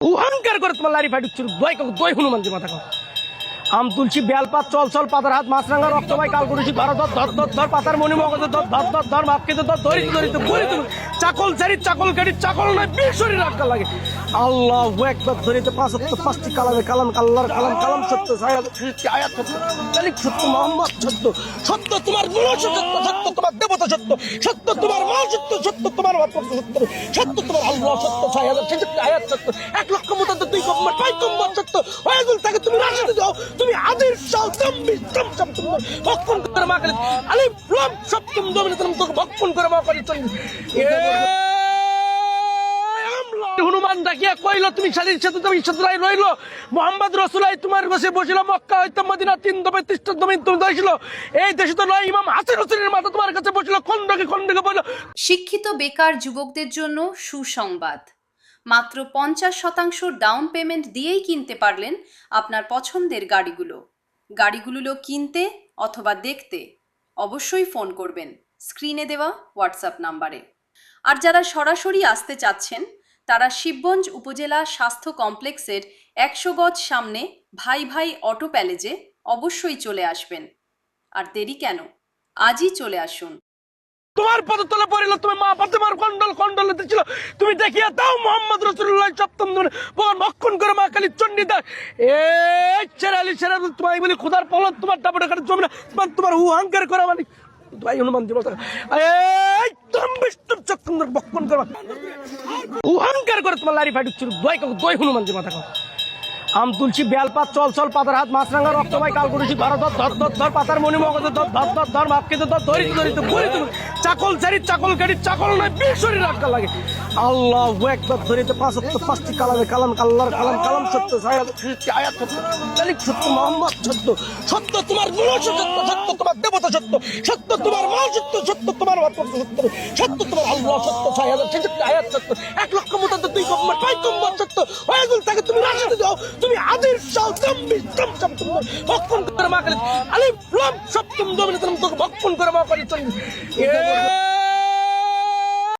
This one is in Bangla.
অহংকার করে তোমার লারি ফাটুচ্ছিল দই হনুমান যে মাথা আম তুলছি বেলপাত চল চল পাতার হাত মাছরাঙ্গা রক্তবাই কাল করেছি ধর ধর ধর ধর পাতার মনি মগজ ধর ধর ধর ধর মাপকে ধর ধরি ধরি তো বলি তুমি চাকল ছাড়ি চাকল কাটি চাকল নয় বিশ্বরী রাখা লাগে আল্লাহ একবার ধরিতে পাঁচটি কালামে কালাম আল্লাহর কালাম কালাম সত্য আয়াত সত্য তালিক সত্য মোহাম্মদ সত্য সত্য তোমার গুরু সত্য সত্য তোমার দেবতা সত্য সত্য তোমার মা সত্য সত্য তোমার সত্য সত্য তোমার আল্লাহ সত্য ৬০০০ আয়াত সত্য ১,০০,০০০ মতো ২ কম্বর ৫ কম্বর সত্য ওয়াজুল তাকে তুমি রাশিদে যাও তুমি আদির শাল দম্বি দমচম তুমি ভক্ষণ করে মা করে আলিফ লাম সপ্তম দমিনে তুমি তোকে ভক্ষণ করে মা করে চলি হনুমান ডাকিয়া কইল তুমি শালীর সাথে তুমি সতরাই রইল মোহাম্মদ রাসূলুল্লাহ তোমার বসে বসিল মক্কা হইতে মদিনা ৩৩৫ জমিন তুমি দইছিল এই দেশে তো নয় ইমাম হাসান হোসেনের মাথা তোমার কাছে বসিল খন্ডকে বলল। শিক্ষিত বেকার যুবকদের জন্য সুসংবাদ, মাত্র ৫০% ডাউন পেমেন্ট দিয়েই কিনতে পারলেন আপনার পছন্দের গাড়িগুলো কিনতে অথবা দেখতে অবশ্যই ফোন করবেন স্ক্রিনে দেওয়া হোয়াটসঅ্যাপ নাম্বারে। আর যারা সরাসরি আসতে চাচ্ছেন তারা শিবগঞ্জ উপজেলা স্বাস্থ্য কমপ্লেক্সের ১০০ গজ সামনে ভাই ভাই অটো প্যালেজে অবশ্যই চলে আসবেন। আর দেরি কেন, আজই চলে আসুন। তোমার পদতলে পড়িল তুমি মা ফাতেমার কন্ডল দিছিল তুমি দেখিয়া দাও মোহাম্মদ রাসূলুল্লাহ সপ্তম দিনে ভগবান ভক্ষণ করে মা কালী চণ্ডী দেয় এই ছেড়ালি ছেড়া তোমায় বলি খোদার পলক তোমার ডাবড়ে কাটে জমে না তোমার অহংকার করা মানে ভাই হনুমান দিব এই দম্বিষ্ট চক্র ভক্ষণ করবা অহংকার করে তোমার লারি ফাটুচ্ছিল দই হনুমান যে মাথা আম তুলছি বেলপাত চল চল পাতার হাত মাছরাঙ্গা রক্তবাই কাল করেছি ধর ধর ধর ধর ধর পাতার মনি মগজ ধর ধর ধর ধর মাপকে ধর ধরি ধরি তো বলি তুমি চাকল ছাড়ি চাকল কাটি চাকল নয় বিশ্বরী রাখা লাগে আল্লাহ একবার ধরিতে পাঁচটি কালামে কালাম আল্লাহর কালাম কালাম সত্য ৬০০০ আয়াত সত্য তালিক সত্য মোহাম্মদ সত্য সত্য তোমার গুরু সত্য সত্য তোমার দেবতা সত্য সত্য তোমার মা সত্য সত্য তোমার সত্য সত্য তোমার আল্লাহ সত্য ৬০০০ আয়াত সত্য ১,০০,০০০ মতো ২ কম্বর ৫ কম্বর সত্য ওয়াজুল তাকে তুমি রাশিদে যাও তুমি আদির শাল দম্বি দমচম তুমি ভক্ষণ করে মা করে আলিফ লাম সপ্তম দমিনে তুমি তোকে ভক্ষণ করে মা করে চলি